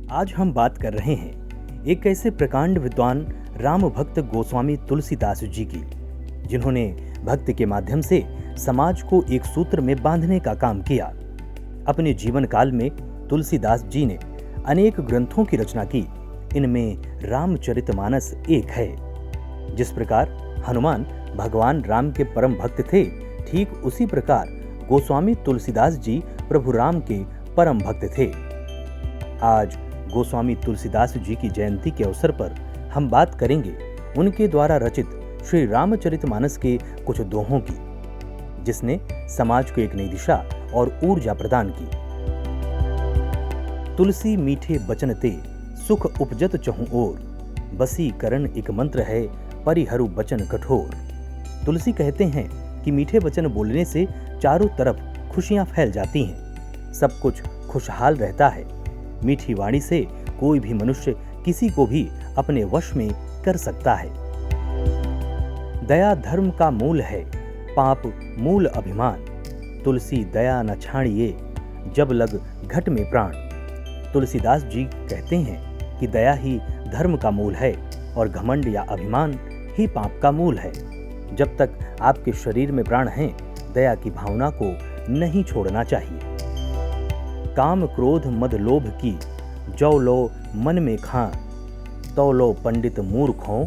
आज हम बात कर रहे हैं एक ऐसे प्रकांड विद्वान राम भक्त गोस्वामी तुलसीदास जी की, जिन्होंने भक्ति के माध्यम से समाज को एक सूत्र में बांधने का काम किया। अपने जीवन काल में तुलसीदास जी ने अनेक ग्रंथों की रचना की। इनमें रामचरितमानस एक है। जिस प्रकार हनुमान भगवान राम के परम भक्त थे, ठीक उसी प्रकार गोस्वामी तुलसीदास जी प्रभु राम के परम भक्त थे। आज गोस्वामी तुलसीदास जी की जयंती के अवसर पर हम बात करेंगे उनके द्वारा रचित श्री रामचरितमानस के कुछ दोहों की, जिसने समाज को एक नई दिशा और ऊर्जा प्रदान की। तुलसी मीठे बचन ते सुख उपजत चहुं ओर, बसी करण एक मंत्र है परिहरु बचन कठोर। तुलसी कहते हैं कि मीठे वचन बोलने से चारों तरफ खुशियां फैल जाती हैं, सब कुछ खुशहाल रहता है। मीठी वाणी से कोई भी मनुष्य किसी को भी अपने वश में कर सकता है। दया धर्म का मूल है, पाप मूल अभिमान। तुलसी दया न छाड़िए, जब लग घट में प्राण। तुलसीदास जी कहते हैं कि दया ही धर्म का मूल है और घमंड या अभिमान ही पाप का मूल है। जब तक आपके शरीर में प्राण हैं, दया की भावना को नहीं छोड़ना चाहिए। काम क्रोध मद लोभ की, जौ लो मन में खां, तौ लो पंडित मूर्ख हों,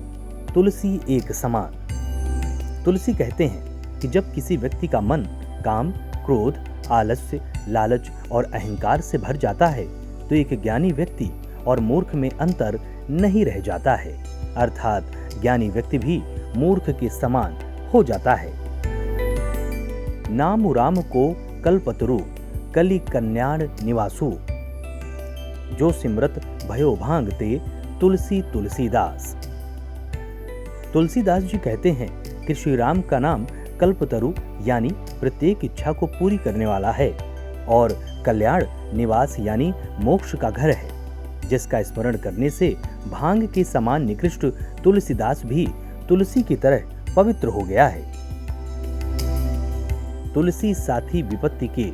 तुलसी एक समान। तुलसी कहते हैं कि जब किसी व्यक्ति का मन काम, क्रोध, आलस्य, लालच और अहंकार से भर जाता है, तो एक ज्ञानी व्यक्ति और मूर्ख में अंतर नहीं रह जाता है, अर्थात ज्ञानी व्यक्ति भी मूर्ख के समान हो जाता है। नाम राम को कल्पतरु, कलि कल्याण निवासु, जो सिमरत भयो भांगते तुलसी तुलसीदास। तुलसीदास जी कहते हैं कि श्री राम का नाम कल्पतरु यानी प्रत्येक इच्छा को पूरी करने वाला है, और कल्याण निवास यानी मोक्ष का घर है, जिसका स्मरण करने से भांग के समान निकृष्ट तुलसीदास भी तुलसी की तरह पवित्र हो गया है। तुलसी साथी विपत्ति के,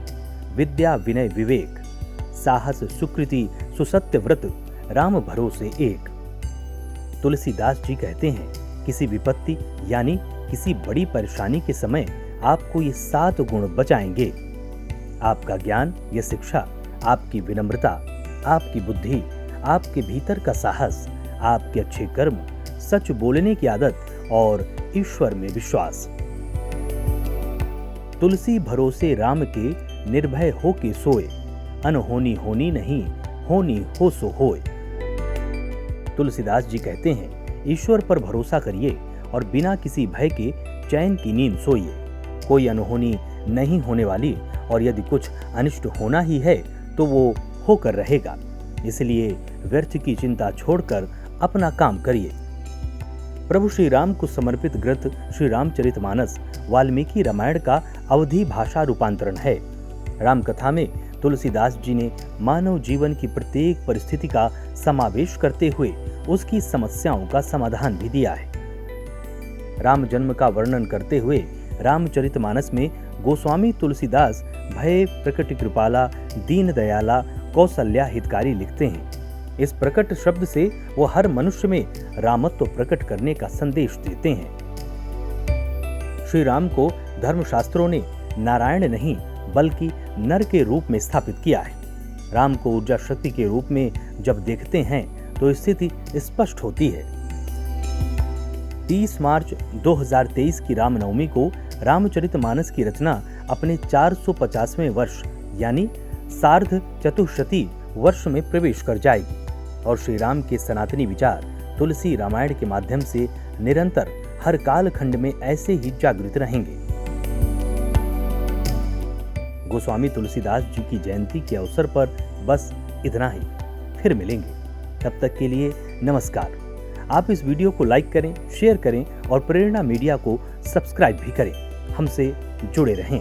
विद्या विनय विवेक, साहस सुकृति सुसत्य व्रत, राम भरोसे एक। तुलसीदास जी कहते हैं किसी विपत्ति यानी किसी बड़ी परेशानी के समय आपको ये 7 गुण बचाएंगे। आपका ज्ञान या शिक्षा, आपकी विनम्रता, आपकी बुद्धि, आपके भीतर का साहस, आपके अच्छे कर्म, सच बोलने की आदत और ईश्वर में विश्वास। तुलसी भरोसे राम के, निर्भय हो के सोए, अनहोनी होनी नहीं, होनी हो सो होए। तुलसीदास जी कहते हैं ईश्वर पर भरोसा करिए और बिना किसी भय के चैन की नींद सोइए। कोई अनहोनी नहीं होने वाली, और यदि कुछ अनिष्ट होना ही है तो वो होकर रहेगा। इसलिए व्यर्थ की चिंता छोड़कर अपना काम करिए। प्रभु श्री राम को समर्पित ग्रंथ श्री रामचरितमानस वाल्मीकि रामायण का अवधी भाषा रूपांतरण है। राम कथा में तुलसीदास जी ने मानव जीवन की प्रत्येक परिस्थिति का समावेश करते हुए उसकी समस्याओं का समाधान भी दिया है। राम जन्म का वर्णन करते हुए रामचरितमानस में गोस्वामी तुलसीदास भय प्रकट कृपाला, दीन दयाला, कौशल्या हितकारी लिखते हैं। इस प्रकट शब्द से वो हर मनुष्य में रामत्व प्रकट करने का संदेश देते हैं। श्री राम को धर्मशास्त्रों ने नारायण नहीं बल्कि नर के रूप में स्थापित किया है। राम को ऊर्जा शक्ति के रूप में जब देखते हैं तो स्थिति स्पष्ट होती है। 30 मार्च 2023 की रामनवमी को रामचरितमानस की रचना अपने 450वें वर्ष यानी सार्ध चतुःशती वर्ष में प्रवेश कर जाएगी, और श्री राम के सनातनी विचार तुलसी रामायण के माध्यम से निरंतर हर काल खंड में ऐसे ही जागृत रहेंगे। गोस्वामी तुलसीदास जी की जयंती के अवसर पर बस इतना ही। फिर मिलेंगे, तब तक के लिए नमस्कार। आप इस वीडियो को लाइक करें, शेयर करें और प्रेरणा मीडिया को सब्सक्राइब भी करें। हमसे जुड़े रहें।